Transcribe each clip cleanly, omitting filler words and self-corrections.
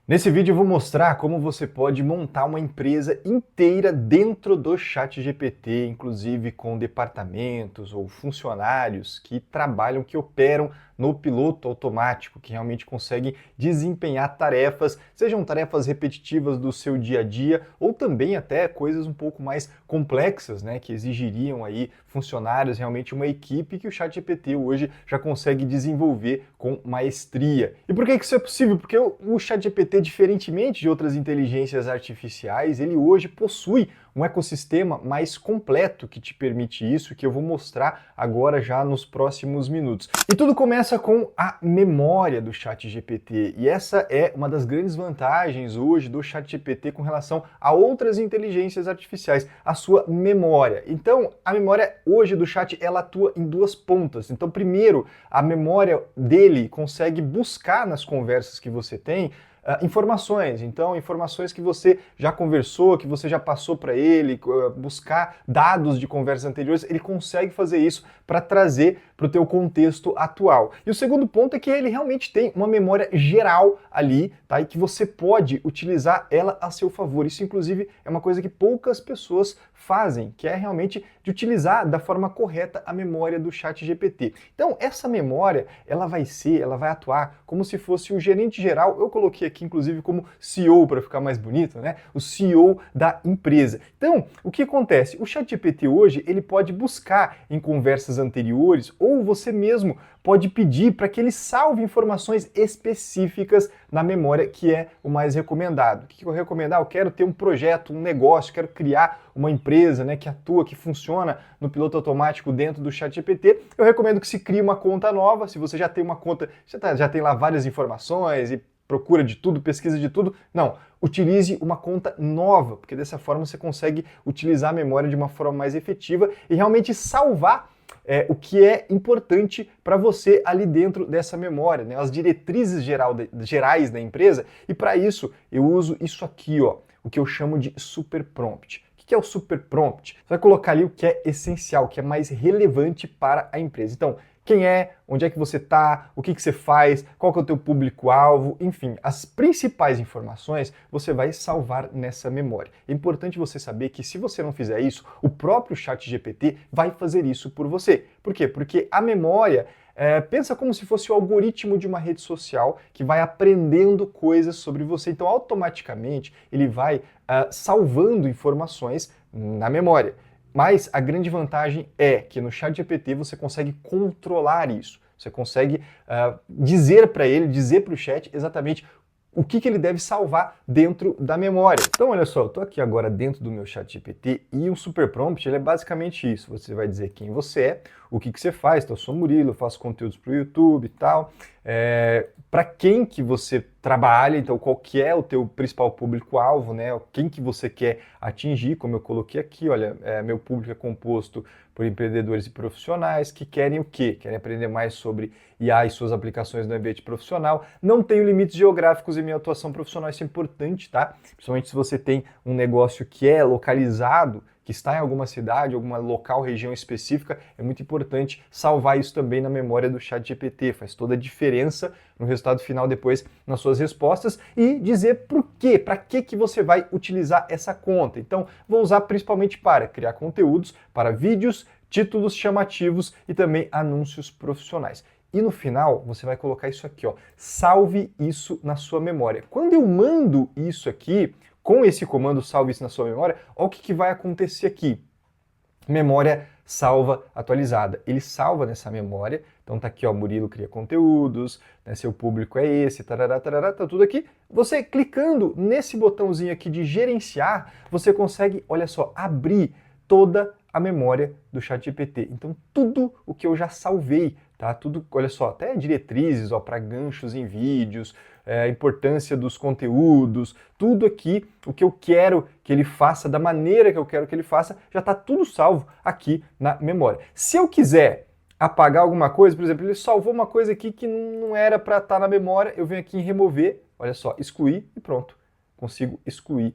Nesse vídeo eu vou mostrar como você pode montar uma empresa inteira dentro do ChatGPT, inclusive com departamentos ou funcionários que trabalham, que operam no piloto automático, que realmente conseguem desempenhar tarefas, sejam tarefas repetitivas do seu dia a dia ou também até coisas um pouco mais complexas, né, que exigiriam aí funcionários, realmente uma equipe que o ChatGPT hoje já consegue desenvolver com maestria. E por que isso é possível? Porque o ChatGPT, diferentemente de outras inteligências artificiais, ele hoje possui um ecossistema mais completo que te permite isso, que eu vou mostrar agora já nos próximos minutos. E tudo começa com a memória do ChatGPT, e essa é uma das grandes vantagens hoje do ChatGPT com relação a outras inteligências artificiais, a sua memória. Então, a memória hoje do chat, ela atua em duas pontas. Então, primeiro, a memória dele consegue buscar nas conversas que você tem informações, então informações que você já conversou, que você já passou para ele, buscar dados de conversas anteriores, ele consegue fazer isso para trazer para o teu contexto atual. E o segundo ponto é que ele realmente tem uma memória geral ali, tá? E que você pode utilizar ela a seu favor. Isso, inclusive, é uma coisa que poucas pessoas fazem, que é realmente de utilizar da forma correta a memória do ChatGPT. Então, essa memória, ela vai atuar como se fosse o gerente geral. Eu coloquei aqui, inclusive, como CEO, para ficar mais bonito, né? O CEO da empresa. Então, o que acontece? O ChatGPT hoje, ele pode buscar em conversas anteriores, ou você mesmo pode pedir para que ele salve informações específicas na memória, que é o mais recomendado. O que eu recomendo? Eu quero ter um projeto, um negócio, quero criar uma empresa, né, que atua, que funciona no piloto automático dentro do ChatGPT. Eu recomendo que se crie uma conta nova. Se você já tem uma conta, já tem lá várias informações e procura de tudo, pesquisa de tudo. Não, utilize uma conta nova, porque dessa forma você consegue utilizar a memória de uma forma mais efetiva e realmente salvar o que é importante para você ali dentro dessa memória, né? As diretrizes gerais da empresa, e para isso eu uso isso aqui, ó, o que eu chamo de super prompt. O que é o super prompt? Você vai colocar ali o que é essencial, o que é mais relevante para a empresa. Então, quem é, onde é que você está, o que você faz, qual que é o teu público-alvo, enfim, as principais informações você vai salvar nessa memória. É importante você saber que se você não fizer isso, o próprio ChatGPT vai fazer isso por você. Por quê? Porque a memória pensa como se fosse o algoritmo de uma rede social que vai aprendendo coisas sobre você. Então, automaticamente, ele vai salvando informações na memória. Mas a grande vantagem é que no ChatGPT você consegue controlar isso. Você consegue dizer para ele, dizer para o chat exatamente o que ele deve salvar dentro da memória. Então, olha só, eu estou aqui agora dentro do meu ChatGPT e o Super Prompt ele é basicamente isso. Você vai dizer quem você é, o que você faz. Então, eu sou Murilo, eu faço conteúdos para o YouTube e tal. Para quem que você trabalha, então qual que é o teu principal público-alvo, né? Quem que você quer atingir, como eu coloquei aqui, olha, meu público é composto por empreendedores e profissionais que querem o quê? Querem aprender mais sobre IA e suas aplicações no ambiente profissional. Não tenho limites geográficos em minha atuação profissional, isso é importante, tá? Principalmente se você tem um negócio que é localizado, que está em alguma cidade, alguma local, região específica, é muito importante salvar isso também na memória do ChatGPT. Faz toda a diferença no resultado final depois nas suas respostas e dizer por quê, para que você vai utilizar essa conta. Então, vou usar principalmente para criar conteúdos, para vídeos, títulos chamativos e também anúncios profissionais. E no final, você vai colocar isso aqui, ó, salve isso na sua memória. Quando eu mando isso aqui, com esse comando salve isso na sua memória, olha o que vai acontecer aqui. Memória salva atualizada. Ele salva nessa memória, então tá aqui, ó, Murilo cria conteúdos, né, seu público é esse, tarará, tarará, tá tudo aqui. Você clicando nesse botãozinho aqui de gerenciar, você consegue, olha só, abrir toda a memória do ChatGPT. Então tudo o que eu já salvei, tá? Tudo, olha só, até diretrizes, ó, para ganchos em vídeos, a importância dos conteúdos, tudo aqui, o que eu quero que ele faça, da maneira que eu quero que ele faça, já está tudo salvo aqui na memória. Se eu quiser apagar alguma coisa, por exemplo, ele salvou uma coisa aqui que não era para estar na memória, eu venho aqui em remover, olha só, excluir e pronto, consigo excluir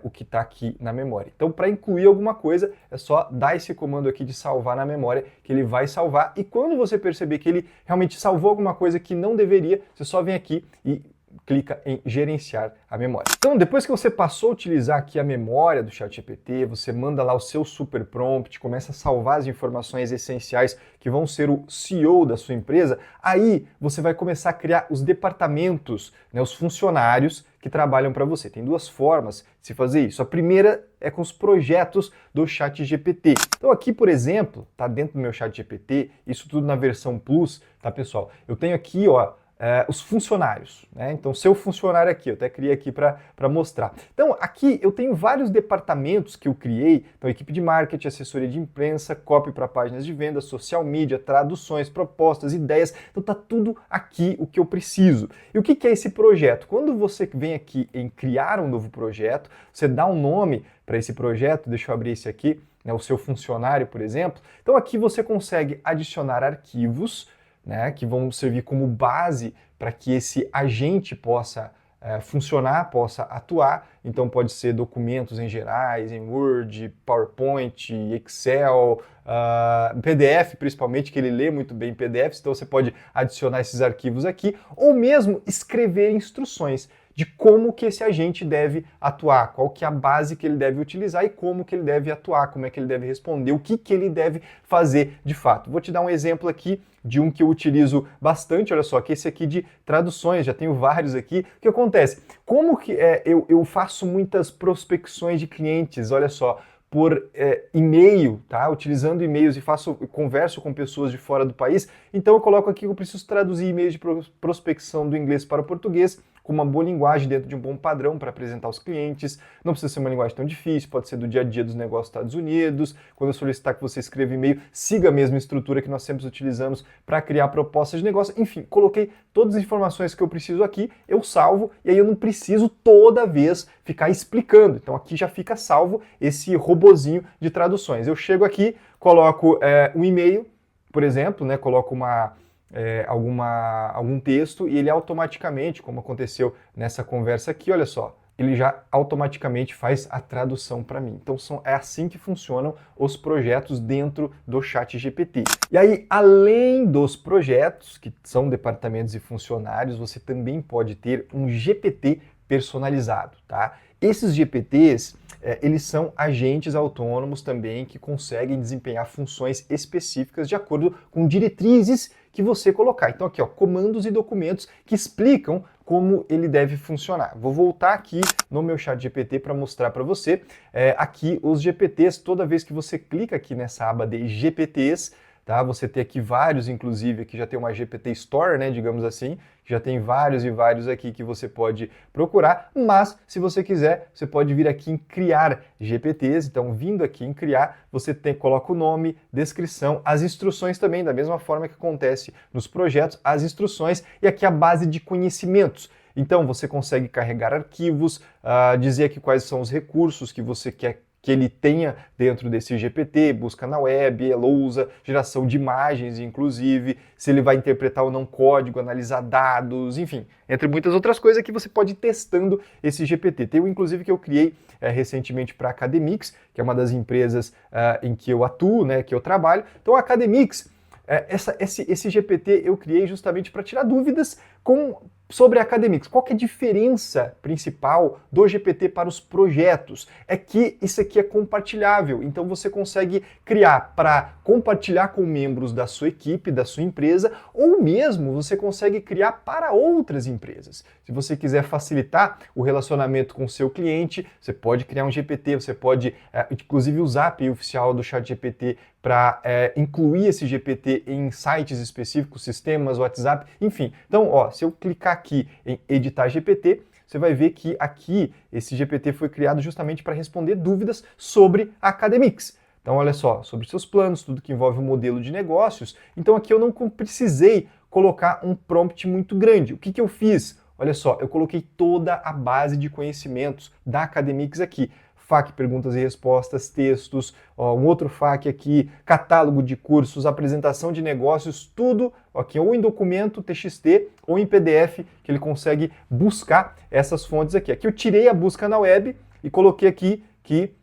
o que está aqui na memória. Então, para incluir alguma coisa, é só dar esse comando aqui de salvar na memória, que ele vai salvar, e quando você perceber que ele realmente salvou alguma coisa que não deveria, você só vem aqui e clica em gerenciar a memória. Então, depois que você passou a utilizar aqui a memória do ChatGPT, você manda lá o seu super prompt, começa a salvar as informações essenciais que vão ser o CEO da sua empresa, aí você vai começar a criar os departamentos, né, os funcionários que trabalham para você. Tem duas formas de se fazer isso. A primeira é com os projetos do ChatGPT. Então aqui, por exemplo, tá dentro do meu ChatGPT, isso tudo na versão Plus, tá, pessoal? Eu tenho aqui, ó, os funcionários, né? Então, seu funcionário aqui, eu até criei aqui para mostrar. Então, aqui eu tenho vários departamentos que eu criei, então equipe de marketing, assessoria de imprensa, copy para páginas de venda, social media, traduções, propostas, ideias, então tá tudo aqui o que eu preciso. E o que é esse projeto? Quando você vem aqui em criar um novo projeto, você dá um nome para esse projeto, deixa eu abrir esse aqui, né, o seu funcionário, por exemplo, então aqui você consegue adicionar arquivos, né, que vão servir como base para que esse agente possa funcionar, possa atuar. Então pode ser documentos em gerais, em Word, PowerPoint, Excel, PDF principalmente, que ele lê muito bem PDFs, então você pode adicionar esses arquivos aqui, ou mesmo escrever instruções de como que esse agente deve atuar, qual que é a base que ele deve utilizar e como que ele deve atuar, como é que ele deve responder, o que que ele deve fazer de fato. Vou te dar um exemplo aqui de um que eu utilizo bastante, olha só, que esse aqui de traduções, já tenho vários aqui. O que acontece? Como que eu faço muitas prospecções de clientes, olha só, por e-mail, tá? Utilizando e-mails e converso com pessoas de fora do país, então eu coloco aqui que eu preciso traduzir e-mails de prospecção do inglês para o português, com uma boa linguagem dentro de um bom padrão para apresentar aos clientes. Não precisa ser uma linguagem tão difícil, pode ser do dia a dia dos negócios dos Estados Unidos. Quando eu solicitar que você escreva e-mail, siga a mesma estrutura que nós sempre utilizamos para criar propostas de negócio. Enfim, coloquei todas as informações que eu preciso aqui, eu salvo e aí eu não preciso toda vez ficar explicando. Então aqui já fica salvo esse robozinho de traduções. Eu chego aqui, coloco um e-mail, por exemplo, né, coloco algum texto e ele automaticamente, como aconteceu nessa conversa aqui, olha só, ele já automaticamente faz a tradução para mim. Então é assim que funcionam os projetos dentro do ChatGPT. E aí, além dos projetos, que são departamentos e funcionários, você também pode ter um GPT personalizado, tá? Esses GPTs, eles são agentes autônomos também que conseguem desempenhar funções específicas de acordo com diretrizes que você colocar. Então aqui, ó, comandos e documentos que explicam como ele deve funcionar. Vou voltar aqui no meu ChatGPT para mostrar para você aqui os GPTs. Toda vez que você clica aqui nessa aba de GPTs, tá? Você tem aqui vários, inclusive, aqui já tem uma GPT Store, né, digamos assim, já tem vários e vários aqui que você pode procurar, mas se você quiser, você pode vir aqui em criar GPTs, então vindo aqui em criar, você coloca o nome, descrição, as instruções também, da mesma forma que acontece nos projetos, as instruções e aqui a base de conhecimentos. Então você consegue carregar arquivos, dizer aqui quais são os recursos que você quer que ele tenha dentro desse GPT, busca na web, lousa, geração de imagens, inclusive, se ele vai interpretar ou não código, analisar dados, enfim, entre muitas outras coisas que você pode ir testando esse GPT. Tem um, inclusive, que eu criei recentemente para a Academix, que é uma das empresas em que eu atuo, né, que eu trabalho. Então, a Academix, esse GPT eu criei justamente para tirar dúvidas sobre a Academix. Qual que é a diferença principal do GPT para os projetos? É que isso aqui é compartilhável, então você consegue criar para compartilhar com membros da sua equipe, da sua empresa, ou mesmo você consegue criar para outras empresas. Se você quiser facilitar o relacionamento com o seu cliente, você pode criar um GPT, você pode inclusive usar a API oficial do ChatGPT para incluir esse GPT em sites específicos, sistemas, WhatsApp, enfim. Então, ó, se eu clicar aqui em editar GPT, você vai ver que aqui esse GPT foi criado justamente para responder dúvidas sobre a Academix. Então, olha só, sobre seus planos, tudo que envolve o modelo de negócios. Então, aqui eu não precisei colocar um prompt muito grande. O que eu fiz? Olha só, eu coloquei toda a base de conhecimentos da Academix aqui. FAQ, perguntas e respostas, textos, um outro FAQ aqui, catálogo de cursos, apresentação de negócios, tudo aqui ou em documento TXT ou em PDF, que ele consegue buscar essas fontes aqui. Aqui eu tirei a busca na web e coloquei aqui que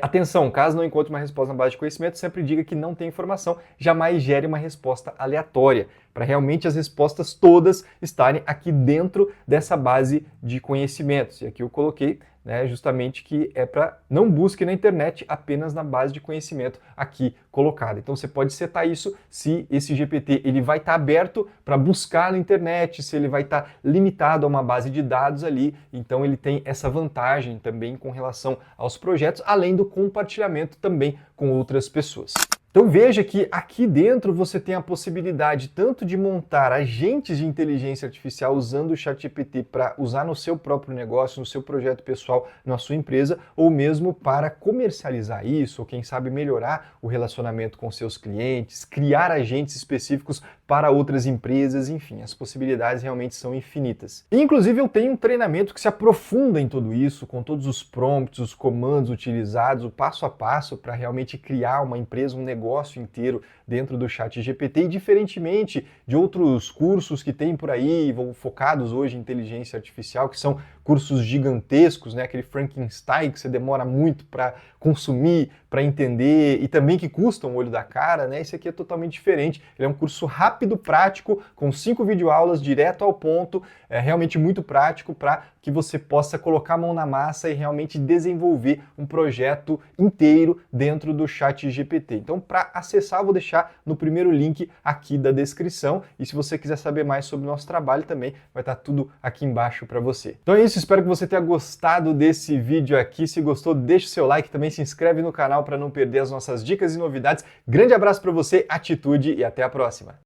atenção, caso não encontre uma resposta na base de conhecimento, sempre diga que não tem informação, jamais gere uma resposta aleatória. para realmente as respostas todas estarem aqui dentro dessa base de conhecimentos. E aqui eu coloquei, né, justamente que é para não busque na internet, apenas na base de conhecimento aqui colocada. Então você pode setar isso se esse GPT ele vai estar aberto para buscar na internet, se ele vai estar limitado a uma base de dados ali. Então ele tem essa vantagem também com relação aos projetos, além do compartilhamento também com outras pessoas. Então veja que aqui dentro você tem a possibilidade tanto de montar agentes de inteligência artificial usando o ChatGPT para usar no seu próprio negócio, no seu projeto pessoal, na sua empresa, ou mesmo para comercializar isso, ou quem sabe melhorar o relacionamento com seus clientes, criar agentes específicos para outras empresas, enfim, as possibilidades realmente são infinitas. E, inclusive eu tenho um treinamento que se aprofunda em tudo isso, com todos os prompts, os comandos utilizados, o passo a passo para realmente criar uma empresa, um negócio inteiro dentro do ChatGPT, e diferentemente de outros cursos que tem por aí, focados hoje em inteligência artificial, que são cursos gigantescos, né? Aquele Frankenstein que você demora muito para consumir, para entender e também que custam o olho da cara, né? Esse aqui é totalmente diferente. Ele é um curso rápido, prático, com 5 videoaulas direto ao ponto, é realmente muito prático para que você possa colocar a mão na massa e realmente desenvolver um projeto inteiro dentro do ChatGPT. Então, para acessar, eu vou deixar no primeiro link aqui da descrição. E se você quiser saber mais sobre o nosso trabalho também, vai estar tudo aqui embaixo para você. Então é isso, espero que você tenha gostado desse vídeo aqui. Se gostou, deixa o seu like, também se inscreve no canal para não perder as nossas dicas e novidades. Grande abraço para você, atitude e até a próxima!